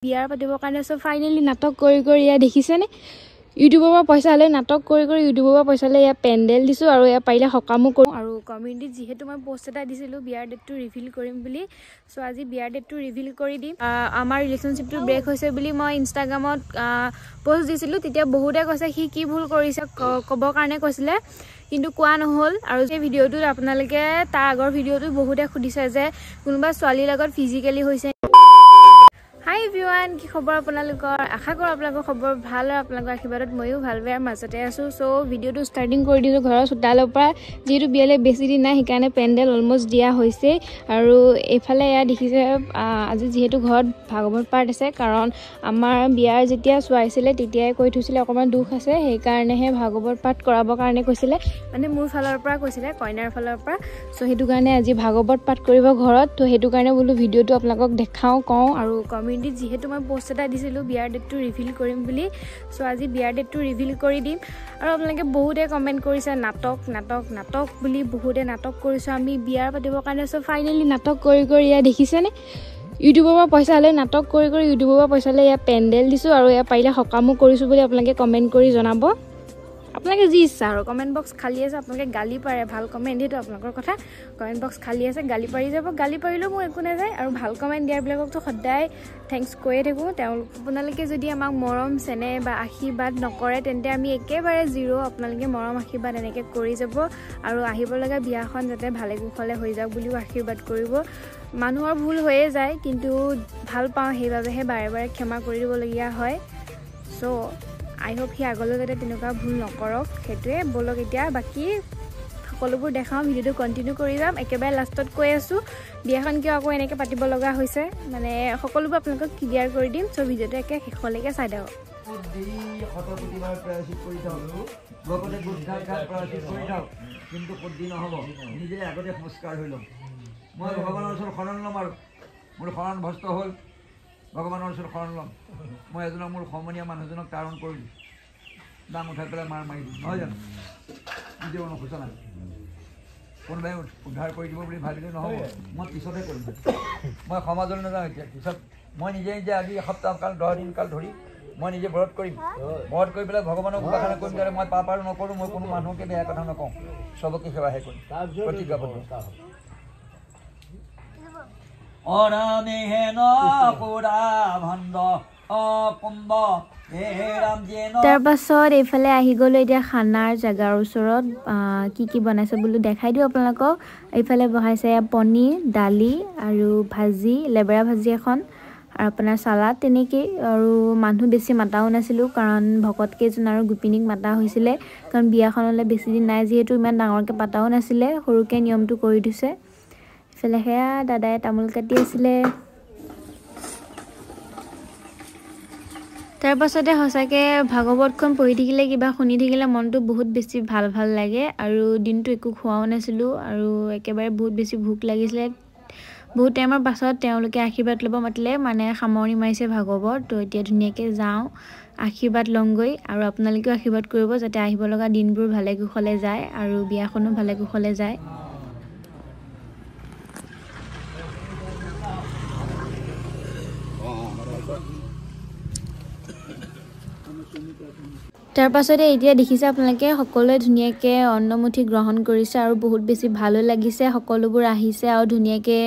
বিয়াৰ পাতিবৰ কাৰণে সো ফাইনালি নাটক কৰি ইয়া দেখিছেনে ইউটিউবৰ পৰা পইচা লৈ নাটক কৰি ইউটিউবৰ পৰা পইচা লৈ ইয়া পেন্ডেল দিছো আৰু ইয়া পাৰিলে হকামো কৰো আৰু কমিউনিটিত যেহেতু মই পোষ্ট এটা দিছিলো বিয়াৰ ডেটটো ৰিভিল কৰিম বুলি সো আজি বিয়াৰ ডেটটো ৰিভিল কৰি দিম আমাৰ ৰিলেশনশিপটো ব্ৰেক হৈছে বুলি মই ইনষ্টাগ্ৰামত পোষ্ট দিছিলো তেতিয়া বহুতে কৈছে সি কি ভুল কৰিছে ক'ব কাৰণে কৈছিলে কিন্তু কোৱা নহল আৰু এই ভিডিওটোত আপোনালোকে তাৰ আগৰ ভিডিওটো বহুতে খুদিছে যে কোনোবা ছোৱালীৰ লগত ফিজিক্যালি হৈছে Hi everyone, কি খবৰ আপোনালোকৰ আশা কৰো আপোনালোকৰ খবৰ ভাল আৰু আপোনালোকৰ আশীৰ্বাদত মইও ভাল বেয়াৰ মাজতে আছো সো ভিডিওটো ষ্টাৰ্টিং কৰি দিছো ঘৰৰ চোতালৰ পৰা যেহেতু বিয়ালে বেছি দিন নাই সেইকাৰণে পেন্ডেল অলমোস্ট দিয়া হৈছে আৰু এফালে ইয়া দেখিছে আজি যেহেতু ঘৰত ভাগৱত পাঠ আছে কাৰণ আমাৰ বিয়াৰ যেতিয়া চোৱাইছিলে তেতিয়াই কৈ থৈছিলে অকমান দুখ আছে সেইকাৰণেহে ভাগৱত পাঠ কৰাবৰ কাৰণে কৈছিলে মানে মোৰ ফালৰ পৰা কৈছিলে কইনাৰ ফালৰ পৰা সো হেতু কাৰণে আজি ভাগৱত পাঠ কৰিব ঘৰত তো হেতু কাৰণে বলো ভিডিওটো আপোনালোকক দেখাও কওঁ আৰু কমিউনিটিত যেহেতু মই পোষ্ট এটা দিছিলো বিয়াৰ ডেটটো ৰিভিল কৰিম বুলি সো আজি বিয়াৰ ডেটটো ৰিভিল কৰি দিম আৰু আপোনালোকে বহুতে কমেন্ট কৰিছে নাটক বুলি বহুতে নাটক কৰিছো আমি বিয়াৰ পাতিবৰ কাৰণে সো ফাইনালি নাটক কৰি ইয়া দেখিছেনে ইউটিউবৰ পৰা পইচা লৈ নাটক কৰি ইউটিউবৰ পৰা পইচা লৈ ইয়া পেন্ডেল দিছো আৰু ইয়া পাৰিলে হকামো কৰিছো বুলি আপোনালোকে কমেন্ট কৰি জনাব আপোনালোকে যি ইচ্ছা আৰু কমেন্ট বক্স খালি আছে আপোনালোকে গালি পাৰে ভাল কমেন্ট দিটো আপোনালোকৰ কথা কমেন্ট বক্স খালি আছে গালি পাৰি যাব গালি পাৰিলেও মোৰ একো নাযায় আৰু ভাল কমেন্ট দিয়াবিলাককতো সদায় থ্যাঙ্কস কৈয়ে থাকো আপোনালোকে যদি আমাক মৰম চেনে বা আশীৰ্বাদ নকৰে তেন্তে আমি একেবাৰে জিৰো আপোনালোকে মৰম আশীৰ্বাদ এনেকৈ কৰি যাব আৰু আহিব লগা বিয়াখন যাতে ভালে কুশলে হৈ যাওক বুলিও আশীৰ্বাদ কৰিব মানুহৰ ভুল হৈয়ে যায় কিন্তু ভাল পাওঁ সেইবাবেহে বাৰে বাৰে ক্ষমা কৰি দিবলগীয়া হয় সো I hope he আগলৈ যাতে তেনেকুৱা ভুল নকৰক হেতুৱে বলক এতিয়া বাকি সকলোবোৰ দেখাম ভিডিওটো কন্টিনিউ কৰি যাম একেবাৰে লাষ্টত কৈ আছো বিয়াখন কিয় আকৌ এনেকৈ পাতিব লগা হৈছে মানে সকলোবোৰ আপোনালোকক ক্লিয়াৰ কৰি দিম সো ভিডিওটো একে শেষলৈকে চাই দিয়ক কিন্তু পদ্ধতি নহব নিজে আগতে সংস্কাৰ হৈ লম মই ভগৱানৰ ওচৰত শৰণ ল'ম আৰু মোৰ শৰণ ভস্ত হ'ল ভগৱানৰ ওচৰত শৰণ ল'ম মই এজনক মোৰ সমনীয়া মানুহজনক তাৰণ কৰিলোঁ দাম উঠাই পেলাই মাৰ মাৰি দিম নহয় জানো নিজেও নোখোজা নাই কোনোবাই উদ্ধাৰ কৰি দিব বুলি ভাবিলে নহ'ব মই পিছতহে কৰিম মই সমাজলৈ নাযাওঁ এতিয়া পিছত মই নিজে আজি এসপ্তাহ কাল 10 দিন কাল ধৰি মই নিজে ব্ৰত কৰিম ব্ৰত কৰি পেলাই ভগৱানক উপাসনা কৰিম যাতে মই পাপ আৰু নকৰোঁ মই কোনো মানুহকে বেয়া কথা নকওঁ চবকে সেৱাহে কৰিম প্ৰতিজ্ঞাবদ্ধ তাৰ পাছত এইফালে আহি গ'লো এতিয়া খানাৰ জাগাৰ ওচৰত কি বনাইছে বুলি দেখাই দিও আপোনালোকক এইফালে বহাইছে পনীৰ দালি আৰু ভাজি লেবেৰা ভাজি এখন আৰু আপোনাৰ সালাড তেনেকৈ আৰু মানুহ বেছি মাতাও নাছিলো কাৰণ ভকত কেইজন আৰু গোপিনীক মাতা হৈছিলে কাৰণ বিয়াখনলৈ বেছি দিন নাই যেহেতু ইমান ডাঙৰকৈ পাতাও নাছিলে সৰুকৈ নিয়মটো কৰি দিছে ফেলে হেয়া দাদাই তামোল কাটি আছিলে তাৰ পাছতে হসাকে ভাগৱতখন পঢ়ি থাকিলে কিবা শুনি থাকিলে মনটো বহুত বেছি ভাল লাগে আৰু দিনটো একো খোৱাও নাছিলো আৰু একেবাৰে বহুত বেছি ভোক লাগিছিলে বহুত টাইমৰ পাছত তেওঁলোকে আশীৰ্বাদ ল'ব মাতিলে মানে সামৰণি মাৰিছে ভাগৱত তো এতিয়া ধুনীয়াকৈ যাওঁ আশীৰ্বাদ লংগৈ আৰু আপোনালোকেও আশীৰ্বাদ কৰিব যাতে আহিব লগা দিনবোৰ ভালে কুশলে যায় আৰু বিয়াখনো ভালে কুশলে যায় তাৰ পাছতে এতিয়া দেখিছে আপোনালোকে সকলোৱে ধুনীয়াকৈ অন্নমুঠি গ্ৰহণ কৰিছে আৰু বহুত বেছি ভালো লাগিছে সকলোবোৰ আহিছে আৰু ধুনীয়াকৈ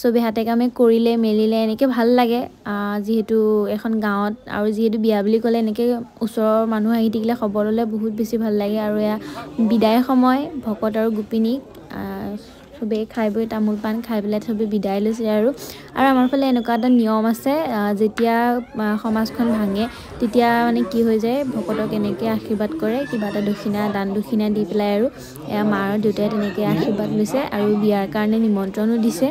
সবে হাতে কামে কৰিলে মেলিলে এনেকৈ ভাল লাগে যেহেতু এখন গাঁৱত আৰু যেহেতু বিয়া বুলি ক'লে এনেকৈ ওচৰৰ মানুহ আহি থাকিলে খবৰ ল'লে বহুত বেছি ভাল লাগে আৰু এয়া বিদায় সময় ভকত আৰু গোপিনীক সবে খাই বৈ তামোল পান খাই পেলাই সবে বিদায় লৈছে আৰু আমাৰ ফালে এনেকুৱা এটা নিয়ম আছে যেতিয়া সমাজখন ভাঙে তেতিয়া মানে কি হৈ যায় ভকতক এনেকৈ আশীৰ্বাদ কৰে কিবা এটা দক্ষিণা দান দক্ষিণা দি পেলাই আৰু এয়া মা আৰু দেউতাই তেনেকৈ আশীৰ্বাদ লৈছে আৰু বিয়াৰ কাৰণে নিমন্ত্ৰণো দিছে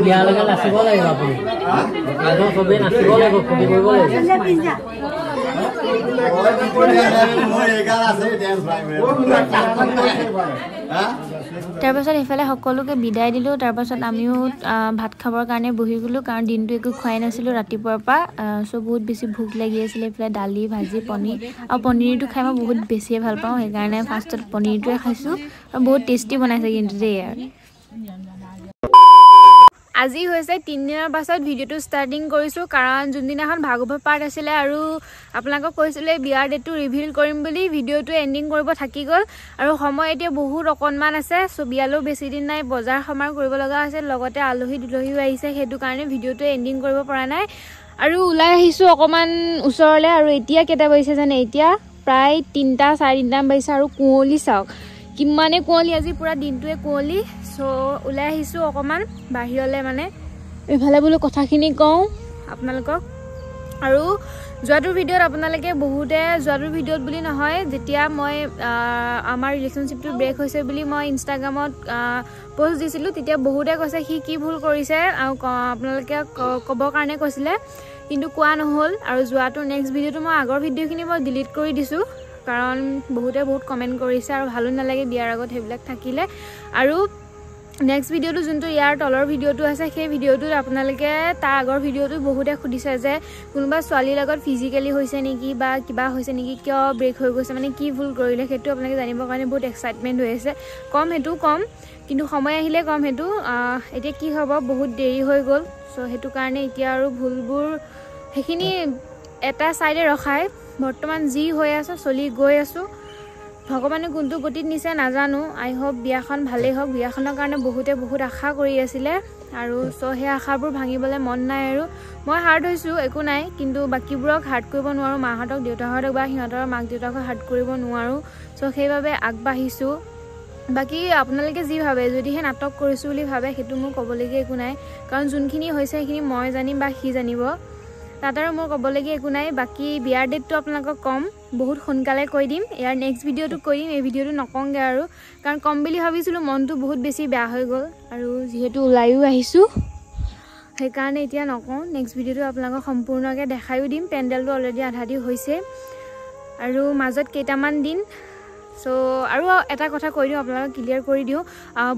বিয়া লগে নাচিব লাগিব আপুনি সবেই নাচিব লাগিব ফুৰ্তি কৰিব লাগিব তাৰপাছত এইফালে সকলোকে বিদায় দিলোঁ। তাৰপাছত আমিও ভাত খাবৰ কাৰণে বহি গ'লোঁ, কাৰণ দিনটো একো খোৱাই নাছিলোঁ ৰাতিপুৱাৰ পৰা। চ' বহুত বেছি ভোক লাগি আছিলে। এইফালে দালি, ভাজি, পনীৰ, আৰু পনীৰটো খাই মই বহুত বেছিয়ে ভাল পাওঁ, সেইকাৰণে ফাৰ্ষ্টত পনীৰটোৱে খাইছোঁ। আৰু বহুত টেষ্টি বনাইছে কিন্তু দেই। আজি হৈছে 3 দিনৰ পাছত ভিডিঅ'টো ষ্টাৰ্টিং কৰিছোঁ, কাৰণ যোনদিনাখন ভাগৱত পাঠ আছিলে আৰু আপোনালোকক কৈছিলোঁ বিয়াৰ ডেটটো ৰিভিল কৰিম বুলি, ভিডিঅ'টো এণ্ডিং কৰিব থাকি গ'ল। আৰু সময় এতিয়া বহুত অকণমান আছে, চ' বিয়ালৈও বেছি দিন নাই, বজাৰ সমাৰ কৰিব লগা হৈছে, লগতে আলহী দুলহীও আহিছে, সেইটো কাৰণে ভিডিঅ'টো এণ্ডিং কৰিব পৰা নাই। আৰু ওলাই আহিছোঁ অকণমান ওচৰলৈ। আৰু এতিয়া কেইটা বাজিছে জানে? এতিয়া প্ৰায় 3টা 4:30 বাজিছে। আৰু কুঁৱলী চাওক কিমানে কুঁৱলী, আজি পুৰা দিনটোৱে কুঁৱলী। চ' ওলাই আহিছোঁ অকণমান বাহিৰলৈ, মানে এইফালে বোলো কথাখিনি কওঁ আপোনালোকক। আৰু যোৱাটোৰ ভিডিঅ'ত আপোনালোকে বহুতে, যোৱাটোৰ ভিডিঅ'ত বুলি নহয়, যেতিয়া মই আমাৰ ৰিলেশ্যনশ্বিপটো ব্ৰেক হৈছে বুলি মই ইনষ্টাগ্ৰামত পষ্ট দিছিলোঁ, তেতিয়া বহুতে কৈছে সি কি ভুল কৰিছে, আৰু আপোনালোকে ক'বৰ কাৰণে কৈছিলে, কিন্তু কোৱা নহ'ল। আৰু যোৱাটো নেক্সট ভিডিঅ'টো মই আগৰ ভিডিঅ'খিনি মই ডিলিট কৰি দিছোঁ, কাৰণ বহুতে বহুত কমেণ্ট কৰিছে আৰু ভালো নালাগে বিয়াৰ আগত সেইবিলাক থাকিলে। আৰু নেক্সট ভিডিঅ'টো যোনটো ইয়াৰ তলৰ ভিডিঅ'টো আছে, সেই ভিডিঅ'টোত আপোনালোকে তাৰ আগৰ ভিডিঅ'টো বহুতে সুধিছে যে কোনোবা ছোৱালীৰ লগত ফিজিকেলি হৈছে নেকি বা কিবা হৈছে নেকি, কিয় ব্ৰেক হৈ গৈছে, মানে কি ভুল কৰিলে, সেইটো আপোনালোকে জানিবৰ কাৰণে বহুত এক্সাইটমেণ্ট হৈ আছে। কম সেইটো কম, কিন্তু সময় আহিলে কম সেইটো। এতিয়া কি হ'ব, বহুত দেৰি হৈ গ'ল। চ' সেইটো কাৰণে এতিয়া আৰু ভুলবোৰ সেইখিনি এটা ছাইডে ৰখাই বৰ্তমান যি হৈ আছে চলি গৈ আছোঁ। ভগৱানে কোনটো গতিত নিছে নাজানো। আই হোপ বিয়াখন ভালেই হওক। বিয়াখনৰ কাৰণে বহুতে বহুত আশা কৰি আছিলে, আৰু চ' সেই আশাবোৰ ভাঙিবলৈ মন নাই। আৰু মই হাৰ্ট হৈছোঁ, একো নাই, কিন্তু বাকীবোৰক হাৰ্ট কৰিব নোৱাৰোঁ। মাহঁতক, দেউতাহঁতক বা সিহঁতৰ মাক দেউতাকক হাৰ্ট কৰিব নোৱাৰোঁ। চ' সেইবাবে আগবাঢ়িছোঁ। বাকী আপোনালোকে যি ভাবে, যদিহে নাটক কৰিছোঁ বুলি ভাবে, সেইটো মোৰ ক'বলগীয়া একো নাই, কাৰণ যোনখিনি হৈছে সেইখিনি মই জানিম বা সি জানিব, তাত আৰু মোৰ ক'বলগীয়া একো নাই। বাকী বিয়াৰ ডেটটো আপোনালোকক ক'ম, বহুত সোনকালে কৈ দিম। ইয়াৰ নেক্সট ভিডিঅ'টো কৈ দিম, এই ভিডিঅ'টো নকওঁগৈ আৰু, কাৰণ ক'ম বুলি ভাবিছিলোঁ, মনটো বহুত বেছি বেয়া হৈ গ'ল। আৰু যিহেতু ওলাইও আহিছোঁ, সেইকাৰণে এতিয়া নকওঁ। নেক্সট ভিডিঅ'টো আপোনালোকক সম্পূৰ্ণকৈ দেখায়ো দিম। পেণ্ডেলটো অলৰেডি আধা দি হৈছে, আৰু মাজত কেইটামান দিন। চ' আৰু এটা কথা কৈ দিওঁ, আপোনালোকক ক্লিয়াৰ কৰি দিওঁ।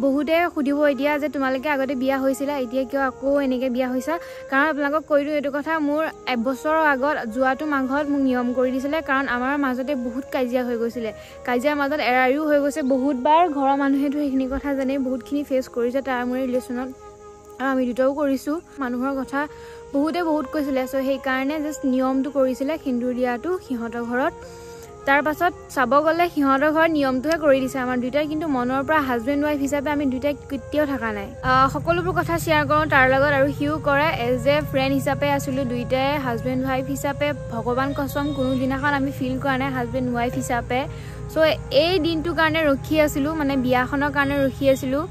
বহুতে সুধিব এতিয়া যে তোমালোকে আগতে বিয়া হৈছিলা, এতিয়া কিয় আকৌ এনেকৈ বিয়া হৈছা? কাৰণ আপোনালোকক কৈ দিওঁ এইটো কথা, মোৰ 1 বছৰৰ আগত যোৱাটো মাঘত মোক নিয়ম কৰি দিছিলে, কাৰণ আমাৰ মাজতে বহুত কাজিয়া হৈ গৈছিলে। কাজিয়াৰ মাজত এৰাৰিও হৈ গৈছে বহুতবাৰ। ঘৰৰ মানুহেতো সেইখিনি কথা জানে, বহুতখিনি ফেচ কৰিছে তাৰ মোৰ ৰিলেশ্যনত, আৰু আমি দুটাও কৰিছোঁ। মানুহৰ কথা বহুতে বহুত কৈছিলে, চ' সেইকাৰণে জাষ্ট নিয়মটো কৰিছিলে, সেন্দুৰ দিয়াটো সিহঁতৰ ঘৰত। তাৰ পাছত চাব গ'লে সিহঁতৰ ঘৰত নিয়মটোহে কৰি দিছে আমাৰ দুইটাই, কিন্তু মনৰ পৰা হাজবেণ্ড ৱাইফ হিচাপে আমি দুইটাই কেতিয়াও থকা নাই। সকলোবোৰ কথা শ্বেয়াৰ কৰোঁ তাৰ লগত, আৰু সিও কৰে। এজ এ ফ্ৰেণ্ড হিচাপে আছিলোঁ দুইটাই, হাজবেণ্ড ৱাইফ হিচাপে ভগৱান কসম কোনো দিনাখন আমি ফিল কৰা নাই হাজবেণ্ড ৱাইফ হিচাপে। চ' এই দিনটোৰ কাৰণে ৰখি আছিলোঁ, মানে বিয়াখনৰ কাৰণে ৰখি আছিলোঁ।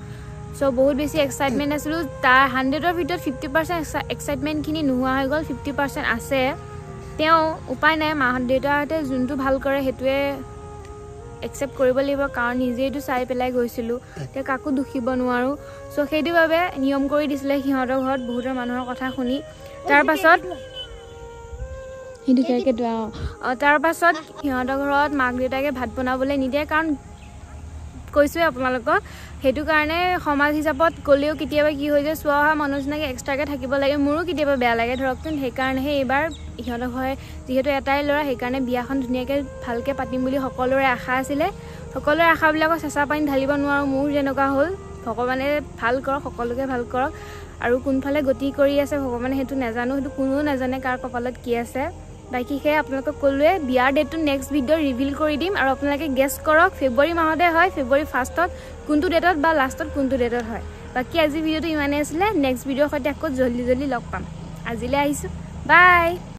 চ' বহুত বেছি এক্সাইটমেণ্ট আছিলোঁ। তাৰ 100ৰ ভিতৰত 50% এক্সাইটমেণ্টখিনি নোহোৱা হৈ গ'ল, 50% আছে। তেওঁ উপায় নাই, মাহঁত দেউতাহঁতে যোনটো ভাল কৰে সেইটোৱে একচেপ্ট কৰিব লাগিব, কাৰণ নিজেইটো চাই পেলাই গৈছিলোঁ, এতিয়া কাকো দুখিব নোৱাৰোঁ। চ' সেইটো বাবে নিয়ম কৰি দিছিলে সিহঁতৰ ঘৰত, বহুতৰ মানুহৰ কথা শুনি। তাৰপাছত সিহঁতৰ ঘৰত মাক দেউতাকে ভাত বনাবলৈ নিদিয়ে, কাৰণ কৈছোঁৱে আপোনালোকক, সেইটো কাৰণে সমাজ হিচাপত গ'লেও কেতিয়াবা কি হৈ যায়, চোৱা অহা মানুহ নিচিনাকৈ এক্সট্ৰাকৈ থাকিব লাগে। মোৰো কেতিয়াবা বেয়া লাগে ধৰকচোন। সেইকাৰণেহে এইবাৰ সিহঁতৰ ঘৰে, যিহেতু এটাই ল'ৰা, সেইকাৰণে বিয়াখন ধুনীয়াকৈ ভালকৈ পাতিম বুলি সকলোৰে আশা আছিলে। সকলোৰে আশাবিলাকক চেঁচা পানী ঢালিব নোৱাৰোঁ, মোৰ যেনেকুৱা হ'ল। ভগৱানে ভাল কৰক, সকলোকে ভাল কৰক। আৰু কোনফালে গতি কৰি আছে ভগৱানে সেইটো নাজানো, সেইটো কোনেও নাজানে কাৰ কপালত কি আছে। বাকী সেয়ে আপোনালোকক ক'লোৱে, বিয়াৰ ডেটটো নেক্সট ভিডিঅ' ৰিভিল কৰি দিম, আৰু আপোনালোকে গেছ কৰক ফেব্ৰুৱাৰী মাহতে হয়, ফেব্ৰুৱাৰী 1st কোনটো ডেটত বা লাষ্টত কোনটো ডেটত হয়। বাকী আজি ভিডিঅ'টো ইমানেই আছিলে। নেক্সট ভিডিঅ'ৰ সৈতে আকৌ জল্দি লগ পাম। আজিলৈ আহিছোঁ, বাই।